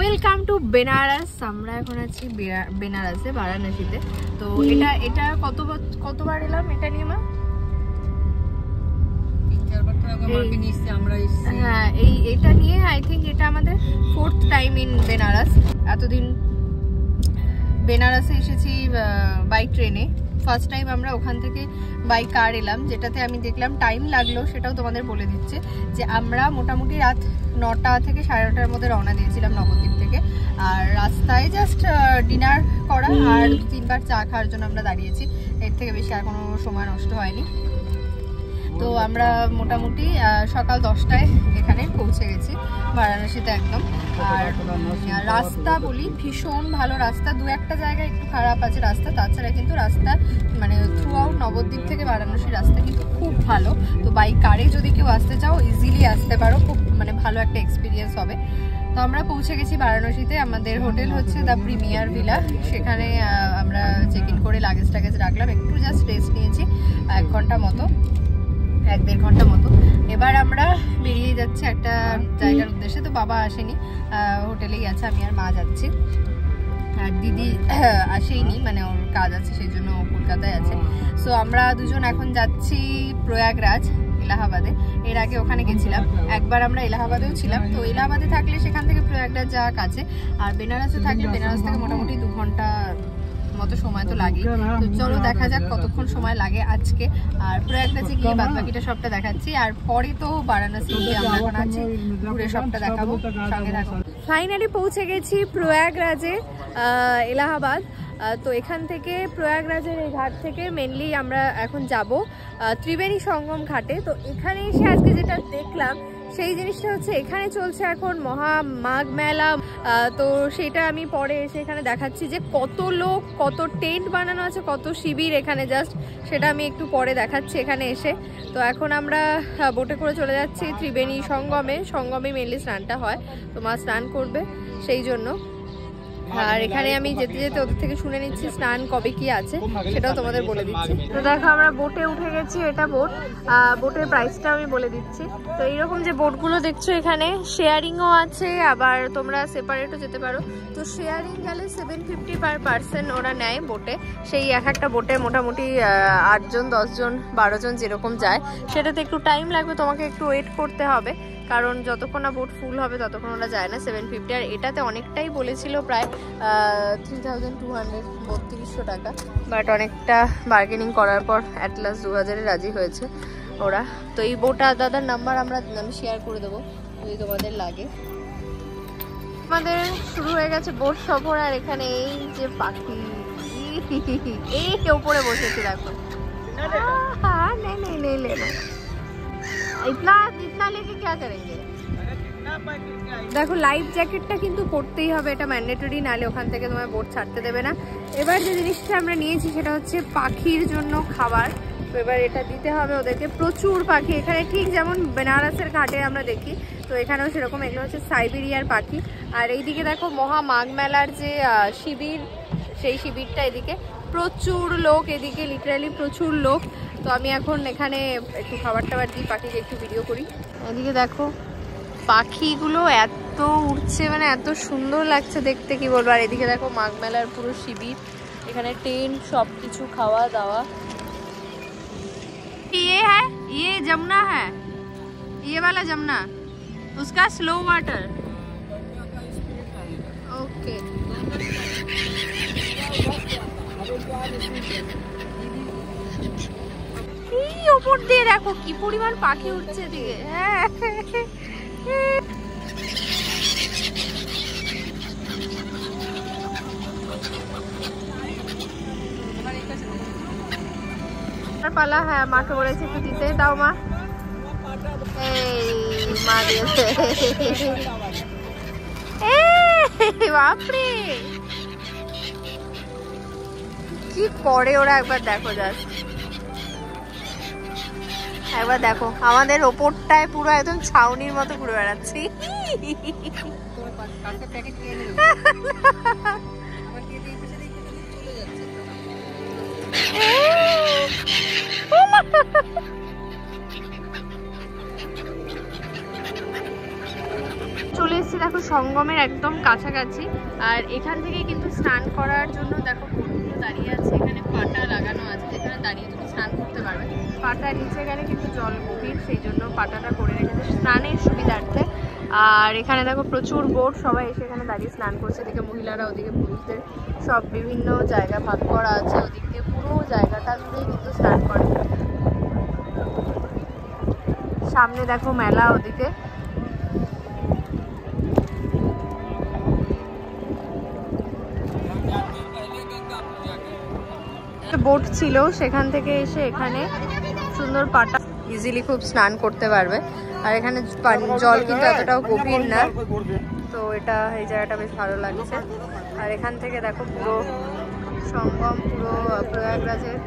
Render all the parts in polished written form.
Welcome to Benaras. আমরা এখন আছি বেনারসে, বারাণসীতে। তো এটা কতবার এলাম এটা নিয়ে মা? 3-4 বার তো আগে নিয়ে এসেছি আমরা। হ্যাঁ, এটা নিয়ে আই থিঙ্ক এটা আমাদের 4th টাইম ইন বেনারস। এতদিন বেনারসে এসেছি বাই ট্রেনে। ফার্স্ট টাইম আমরা ওখান থেকে বাই কার এলাম, যেটাতে আমি দেখলাম টাইম লাগলো সেটাও তোমাদের বলে দিচ্ছে যে আমরা মোটামুটি রাত 9টা থেকে 9:30টার মধ্যে রওনা দিয়েছিলাম নবদ্বীপ থেকে। আর রাস্তায় জাস্ট ডিনার করা আর 2-3 বার চা খাওয়ার জন্য আমরা দাঁড়িয়েছি। এর থেকে বেশি আর কোনো সময় নষ্ট হয়নি। তো আমরা মোটামুটি সকাল 10টায় এখানে পৌঁছে গেছি বারাণসীতে একদম। আর রাস্তা বলি ভীষণ ভালো রাস্তা, 2-একটা জায়গায় একটু খারাপ আছে রাস্তা, তাছাড়া কিন্তু রাস্তা মানে থ্রু আউট নবদ্বীপ থেকে বারাণসীর রাস্তা কিন্তু খুব ভালো। তো বাই কারে যদি কেউ আসতে চাও ইজিলি আসতে পারো, খুব মানে ভালো একটা এক্সপিরিয়েন্স হবে। তো আমরা পৌঁছে গেছি বারাণসীতে। আমাদের হোটেল হচ্ছে দ্য প্রিমিয়ার ভিলা। সেখানে আমরা চেক ইন করে লাগেজ টাগেজ রাখলাম, একটু জাস্ট রেস্ট নিয়েছি 1-1.5 ঘন্টা মতো। এবার আমরা বেরিয়ে যাচ্ছি একটা জায়গার উদ্দেশ্যে। তো বাবা আসেনি, হোটেলেই আছে, আমি আর মা যাচ্ছি। আর দিদি আসেইনি, মানে ওর কাজ আছে সেই জন্য কলকাতায় আছে। সো আমরা দুজন এখন যাচ্ছি প্রয়াগরাজ, এলাহাবাদে। এর আগে ওখানে গেছিলাম একবার, আমরা এলাহাবাদেও ছিলাম। তো এলাহাবাদে থাকলে সেখান থেকে প্রয়াগরাজ যাওয়া কাছে, আর বেনারসে থাকলে বেনারস থেকে মোটামুটি 2 ঘন্টা মতো সময় তো লাগে। তো চলো দেখা যাক কতক্ষণ সময় লাগে আজকে। আর প্রয়াগরাজে গিয়ে বাদ বাকিটা সবটা দেখাচ্ছি। আর পরে তো বারাণসী আমরা এখন আছি, ঘুরে সবটা দেখাবো, সঙ্গে থাকো। ফাইনালি পৌঁছে গেছি প্রয়াগরাজে, এলাহাবাদ। তো এখান থেকে প্রয়াগরাজের এই ঘাট থেকে মেনলি আমরা এখন যাব ত্রিবেণী সঙ্গম ঘাটে। তো এখানে এসে আজকে যেটা দেখলাম সেই জিনিসটা হচ্ছে এখানে চলছে এখন মহা মাঘ মেলা। তো সেটা আমি পরে এসে এখানে দেখাচ্ছি যে কত লোক, কত টেন্ট বানানো আছে, কত শিবির এখানে, জাস্ট সেটা আমি একটু পরে দেখাচ্ছি এখানে এসে। তো এখন আমরা বোটে করে চলে যাচ্ছি ত্রিবেণী সঙ্গমে মেনলি স্নানটা হয়, তো মা স্নান করবে সেই জন্য। আর এখানে আমি যেতে যেতে ওদের থেকে শুনে নিচ্ছি স্নান কবে কি আছে, সেটাও তোমাদের বলে দিচ্ছি। তো দেখো আমরা বোটে উঠে গেছি, এটা বোটের প্রাইসটা আমি বলে দিচ্ছি। তো এইরকম যে বোটগুলো দেখছো এখানে শেয়ারিংও আছে, আবার তোমরা সেপারেটও যেতে পারো। তো শেয়ারিং গেলে 750 পার পার্সন ওরা নেয় বোটে। সেই একটা বোটে মোটামুটি 8 জন 10 জন 12 জন যেরকম যায়। সেটাতে একটু টাইম লাগবে, তোমাকে একটু ওয়েট করতে হবে, কারণ যতক্ষণ না বোট ফুল হবে ততক্ষণ ওরা যায় না। 750। আর এটাতে অনেকটাই বলেছিল, প্রায় 3200 3200 টাকা, বাট অনেকটা বার্গেনিং করার পর অ্যাট লাস্ট 2000-এ রাজি হয়েছে ওরা। তো এই বোটা দাদার নাম্বার আমি শেয়ার করে দেবো যদি তোমাদের লাগে। আমাদের শুরু হয়ে গেছে বোট সফর। আর এখানে এই যে পাখি, এই কেউ উপরে বসেছে দেখো। इतना लेके क्या करेंगे? দেখো লাইফ জ্যাকেটটা কিন্তু পরতেই হবে, এটা ম্যান্ডেটরি, নালে ওখান থেকে তোমার বোট ছাড়তে দেবে না। এবার যে জিনিসটা আমরা নিয়েছি সেটা হচ্ছে পাখির জন্য খাবার। তো এবার এটা দিতে হবে ওদেরকে। প্রচুর পাখি এখানে, ঠিক যেমন বেনারসের ঘাটে আমরা দেখি, তো এখানেও সেরকম। এগুলো হচ্ছে সাইবেরিয়ার পাখি। আর এইদিকে দেখো মহা মাঘ মেলার যে শিবির, সেই শিবিরটা এদিকে প্রচুর লোক, এদিকে লিটারালি প্রচুর লোক। তো আমি এখন এখানে একটু খাবার টাবার দিই, পাখিকে একটু ভিডিও করি। এদিকে দেখো পাখিগুলো এত উড়ছে, মানে এত সুন্দর লাগছে দেখতে, কি বলবো। আর এদিকে দেখো মাঘ মেলার পুরো শিবির, এখানে টেন্ট, সব কিছু, খাওয়া দাওয়া। ये जमुना है, ये वाला जमुना, उसका स्लो वाटर। ओके ওপর দিয়ে দেখো কি পরিমাণ পাখি উঠছে এদিকে। হ্যাঁ পালা। হ্যাঁ মাকে বলেছি একটু দিতে দাও মা। এই মা দিয়েছে। বাপরে কি করে ওরা, একবার দেখো জাস্ট, একবার দেখো। আমাদের ওপরটায় পুরো একদম ছাউনির মতো ঘুরে বেড়াচ্ছি। চলে এসেছি দেখো সঙ্গমের একদম কাছাকাছি। আর এখান থেকে কিন্তু স্নান করার জন্য দেখো বোটগুলো দাঁড়িয়ে আছে, এখানে পাটা লাগানো আছে যেখানে দাঁড়িয়ে তুমি স্নান করতে পারবে। পাটা নিচে গেলে কিন্তু জল গভীর, সেই জন্য পাটাটা করে রেখেছে স্নানের সুবিধার্থে। আর এখানে দেখো প্রচুর বোট, সবাই এসে এখানে দাঁড়িয়ে স্নান করছে। এদিকে মহিলারা, ওদিকে পুরুষদের, সব বিভিন্ন জায়গা ভাগ করা আছে। ওদিক দিয়ে পুরো জায়গাটা জুড়েই কিন্তু স্নান করে। সামনে দেখো মেলা, ওদিকে বোট ছিল, সেখান থেকে এসে এখানে সুন্দর পাটা ইজিলি খুব স্নান করতে পারবে। আর এখানে জল কিন্তু এতটাও গভীর না, তো এটা এই জায়গাটা বেশ ভালো লাগছে। আর এখান থেকে দেখো পুরো সঙ্গম, পুরো প্রয়াগরাজের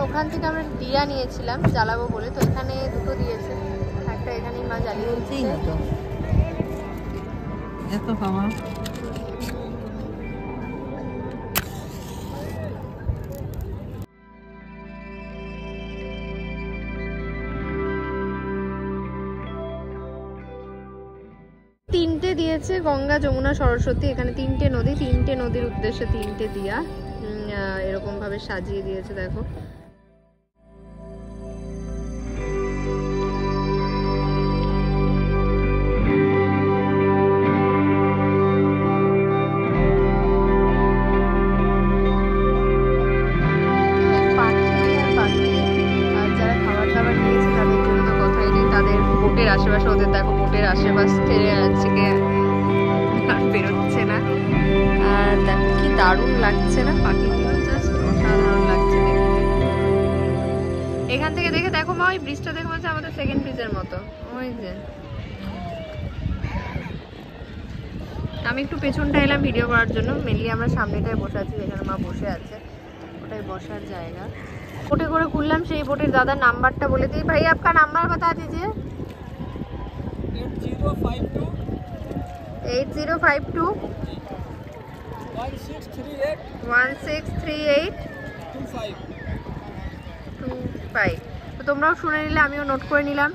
ওখান থেকে আমরা দিয়া নিয়েছিলাম জ্বালাবো বলে, তো এখানে দুটো দিয়েছে, একটা এখানেই মা জ্বালিয়ে দিচ্ছি। তিনটে দিয়েছে, গঙ্গা, যমুনা, সরস্বতী, এখানে তিনটে নদীর উদ্দেশ্যে তিনটে দিয়া এরকম ভাবে সাজিয়ে দিয়েছে দেখো। বোটের আশেপাশে, ওদের দেখো বোটের আশেপাশ থেকে বেরোচ্ছে না। আর দেখো কি দারুণ লাগছে না, পাখিগুলো জাস্ট অসাধারণ লাগছে দেখতে। এখান থেকে দেখে দেখো মা, ওই ব্রিজটা দেখো হচ্ছে আমাদের সেকেন্ড ব্রিজের মতো। ওই যে আমি একটু পেছনটা এলাম ভিডিও করার জন্য, মেনলি আমরা সামনেটায় বসে আছি, যেখানে মা বসে আছে ওটাই বসার জায়গা। বোটে করে ঘুরলাম, সেই বোটের দাদার নাম্বারটা বলে দিই। ভাই আপকা নাম্বার বাতা দিজিয়ে। 8052 163825। তো তোমরাও শুনে নিলে, আমিও নোট করে নিলাম।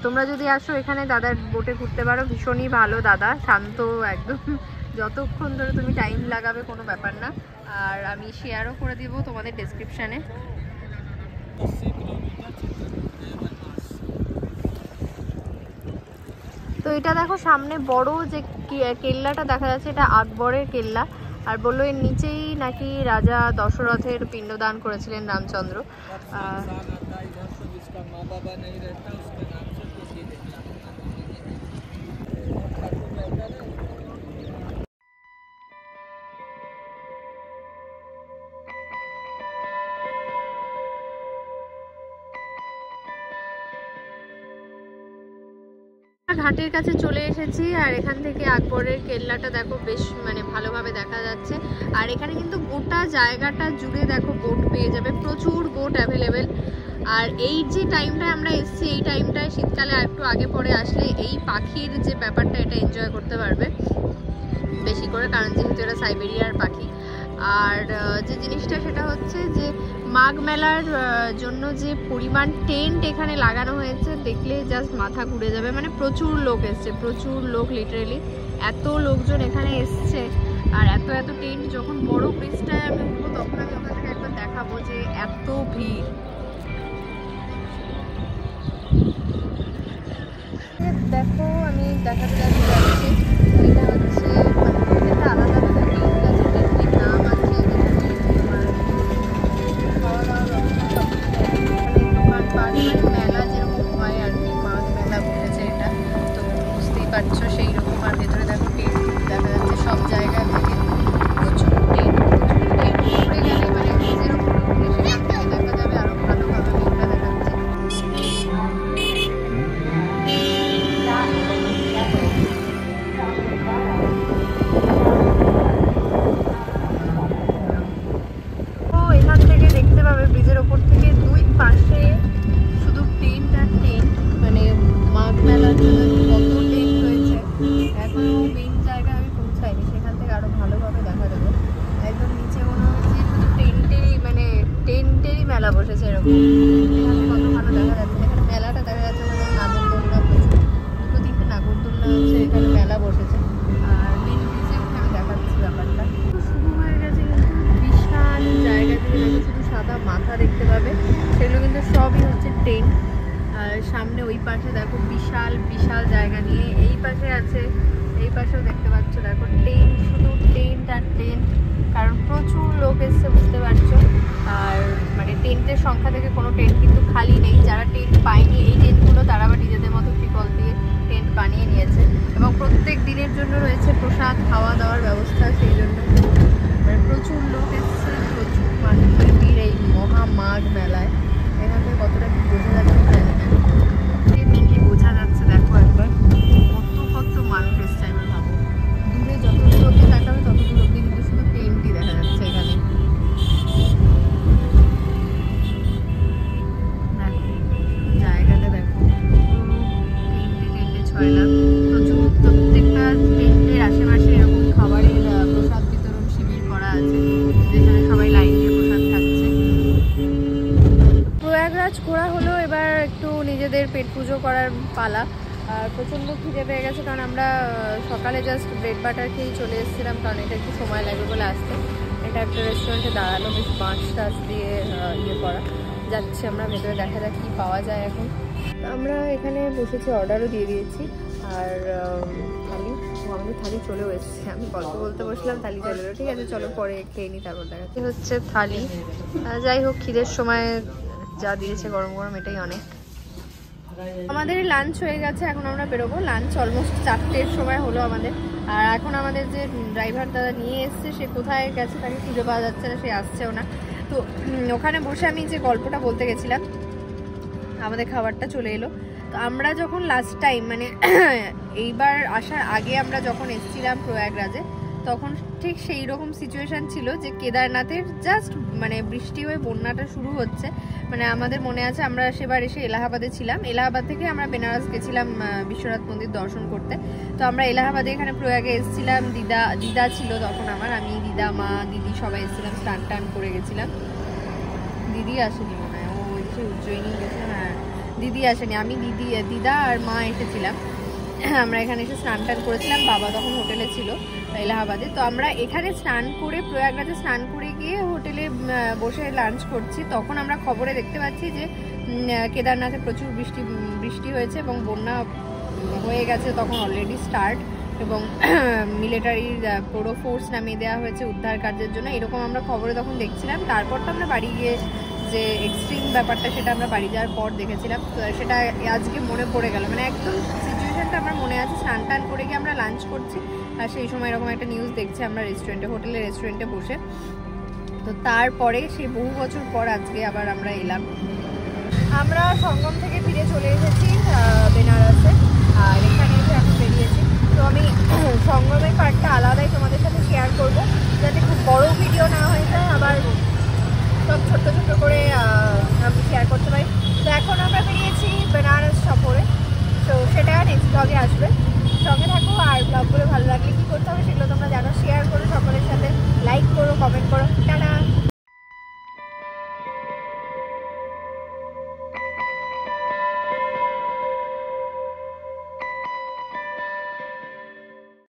তোমরা যদি আসো এখানে দাদার বোটে ঘুরতে পারো, ভীষণই ভালো দাদা, শান্ত একদম, যতক্ষণ ধরে তুমি টাইম লাগাবে কোনো ব্যাপার না। আর আমি শেয়ারও করে দিব তোমাদের ডেসক্রিপশানে। তো এটা দেখো সামনে বড় যে কেল্লাটা দেখা যাচ্ছে, এটা আকবরের কেল্লা। আর বললো এর নিচেই নাকি রাজা দশরথের পিণ্ডদান করেছিলেন রামচন্দ্র। ঘাটের কাছে চলে এসেছি, আর এখান থেকে আকবরের কেল্লাটা দেখো বেশ মানে ভালোভাবে দেখা যাচ্ছে। আর এখানে কিন্তু গোটা জায়গাটা জুড়ে দেখো বোট পেয়ে যাবে, প্রচুর বোট অ্যাভেলেবেল। আর এই যে টাইমটায় আমরা এসেছি, এই টাইমটায় শীতকালে আর একটু আগে পরে আসলে এই পাখির যে ব্যাপারটা, এটা এনজয় করতে পারবে বেশি করে, কারণ যেহেতু এটা সাইবেরিয়ার পাখি। আর যে জিনিসটা সেটা হচ্ছে যে মাঘ মেলার জন্য যে পরিমাণ টেন্ট এখানে লাগানো হয়েছে, দেখলে জাস্ট মাথা ঘুরে যাবে। মানে প্রচুর লোক এসছে, প্রচুর লোক, লিটারেলি এত লোকজন এখানে এসছে। আর এত টেন্ট, যখন বড় ব্রিজটায় আমি উঠবো তখন আমি ওখান থেকে একবার দেখাবো যে এত ভিড়। দেখো আমি দেখাতে যাচ্ছি, এটা হচ্ছে একটা আলাদা আলাদা টেন্ট আছে, টেন্টের নাম আছে, খাওয়া দাওয়ার ব্যবস্থা সব কিছু। মেলা যেরকম হয় আর কি, মাঘ মেলা বলেছে এটা, তো বুঝতেই পারছো সেই রকম। আর ভেতরে দেখো টেন্ট দেখা যাচ্ছে সব জায়গায় থেকে, প্রচুর টেন্ট ঘুরে গেলে মানে যেরকম সেখান থেকে দেখা যাবে আরো ভালোভাবে ভিউটা দেখাচ্ছে। এখান থেকে দেখতে পাবে ব্রিজের ওপর থেকে দুই পাশে শুধু টেন্ট আর টেন্ট, মানে মাঘ মেলার জন্য কত টেন্ট হয়েছে। এখনো মেন টেন্টেরই মেলা বসেছে এরকম। এখানে কত ভালো দেখা যাচ্ছে, এখানে মেলাটা দেখা যাচ্ছে মানে নাগরদোলনা, দুটো তিনটে নাগরদোলনা আছে, এখানে মেলা বসেছে। আর মেন ব্রিজে উঠে আমি দেখাচ্ছি ব্যাপারটা শুরু হয়ে গেছে। কিন্তু বিশাল জায়গা দিয়ে শুধু সাদা মাথা দেখতে পাবে, সেগুলো কিন্তু সবই হচ্ছে টেন্ট। আর সামনে ওই পাশে দেখো বিশাল বিশাল জায়গা নিয়ে, এই পাশে আছে, এই পাশেও দেখতে পাচ্ছ দেখো টেন্ট, শুধু টেন্ট আর টেন্ট। কারণ প্রচুর লোক এসছে, বুঝতে পারছো। আর মানে টেন্টের সংখ্যা থেকে কোনো টেন্ট কিন্তু খালি নেই। যারা টেন্ট পায়নি এই টেন্টগুলো তারা আবার নিজেদের মতো ত্রিপল দিয়ে টেন্ট বানিয়ে নিয়েছে। এবং প্রত্যেক দিনের জন্য রয়েছে প্রসাদ, খাওয়া দাওয়ার ব্যবস্থা। সেই জন্য মানে প্রচুর লোক এসছে, প্রচুর মানুষের ভিড় এই মহা মাঘ মেলায়। এখান থেকে কতটা কি বোঝা যাচ্ছে জানি না, মেনলি বোঝা যাচ্ছে দেখো একবার কত কত মানুষ এসছে। আমি ভাবো দূরে যত দূর অব্দি তাকাবে তত দূর অব্দি কিন্তু শুধু টেন্টই দেখা যাচ্ছে এখানে। জায়গাটা দেখো টেন্টে ছয়লা, প্রচুর প্রত্যেকটা টেন্টের আশেপাশে এরকম খাবারের প্রসাদ বিতরণ শিবির করা আছে, যেখানে সবাই লাইন দিয়ে প্রসাদ খাচ্ছে। প্রয়াগরাজ ঘোরা হলো, এবার একটু নিজেদের পেট পুজো করার পালা। আর প্রচণ্ড খিদে পেয়ে গেছে, কারণ আমরা সকালে জাস্ট ব্রেড বাটার খেয়েই চলে এসেছিলাম, কারণ এটা একটু সময় লাগবে বলে আসতে। এটা একটা রেস্টুরেন্টে দাঁড়ালো, বেশ মাছ টাছ দিয়ে ইয়ে করা। যাচ্ছি আমরা ভেতরে, দেখা যাক কী পাওয়া যায় এখন। আমরা এখানে বসেছি, অর্ডারও দিয়ে দিয়েছি। আর থালি, আমাদের থালি চলেও এসেছে। আমি গল্প বলতে বসলাম, থালি চলে এলো। ঠিক আছে চলো পরে খেয়ে নিই, তারপর দেখাচ্ছি। হচ্ছে থালি। যাই হোক, খিদের সময় যা দিয়েছে গরম গরম এটাই অনেক। আমাদের লাঞ্চ হয়ে গেছে, এখন আমরা বেরোবো। লাঞ্চ অলমোস্ট 4টের সময় হলো আমাদের। আর এখন আমাদের যে ড্রাইভার দাদা নিয়ে এসছে, সে কোথায় গেছে তাকে খুঁজে পাওয়া যাচ্ছে না, সে আসছেও না। তো ওখানে বসে আমি যে গল্পটা বলতে গেছিলাম, আমাদের খাবারটা চলে এলো। তো আমরা যখন লাস্ট টাইম মানে এইবার আসার আগে আমরা যখন এসেছিলাম প্রয়াগরাজে, তখন ঠিক সেই রকম সিচুয়েশান ছিল যে কেদারনাথের জাস্ট মানে বৃষ্টি হয়ে বন্যাটা শুরু হচ্ছে। মানে আমাদের মনে আছে আমরা সেবার এসে এলাহাবাদে ছিলাম, এলাহাবাদ থেকে আমরা বেনারস গেছিলাম বিশ্বনাথ মন্দির দর্শন করতে। তো আমরা এলাহাবাদে এখানে প্রয়াগে এসেছিলাম, দিদা ছিল তখন আমার, আমি দিদা মা দিদি সবাই এসেছিলাম, স্নান টান করে গেছিলাম। দিদি আসেনি মনে হয়, ও এসে উজ্জয়িনী গেছে। হ্যাঁ দিদি আসেনি, আমি দিদা আর মা এসেছিলাম। আমরা এখানে এসে স্নান টান করেছিলাম, বাবা তখন হোটেলে ছিল এলাহাবাদে। তো আমরা এখানে স্নান করে, প্রয়াগরাজে স্নান করে গিয়ে হোটেলে বসে লাঞ্চ করছি। তখন আমরা খবরে দেখতে পাচ্ছি যে কেদারনাথে প্রচুর বৃষ্টি হয়েছে এবং বন্যা হয়ে গেছে তখন অলরেডি স্টার্ট, এবং মিলিটারির পুরো ফোর্স নামিয়ে দেওয়া হয়েছে উদ্ধার কার্যের জন্য, এরকম আমরা খবরে তখন দেখছিলাম। তারপর তো আমরা বাড়ি গিয়ে যে এক্সট্রিম ব্যাপারটা সেটা আমরা বাড়ি যাওয়ার পর দেখেছিলাম। তো সেটা আজকে মনে পড়ে গেল, মানে একদম সিচুয়েশনটা আমার মনে আছে। স্নান টান করে গিয়ে আমরা লাঞ্চ করছি, আর সেই সময় এরকম একটা নিউজ দেখছি আমরা হোটেলের রেস্টুরেন্টে বসে। তো তারপরে সেই বহু বছর পর আজকে আবার আমরা এলাম। আমরা সঙ্গম থেকে ফিরে চলে এসেছি বেনারসে, আর এখানে এসে এখন বেরিয়েছি। তো আমি সঙ্গমের পার্টটা আলাদাই তোমাদের সাথে শেয়ার করব, যাতে খুব বড় ভিডিও না হয়ে যায়, আবার সব ছোট্ট ছোট্ট করে আমি শেয়ার করতে পারি। তো এখন আমরা বেরিয়েছি বেনারস সফরে, তো সেটা নেক্সট ব্লগে আসবে।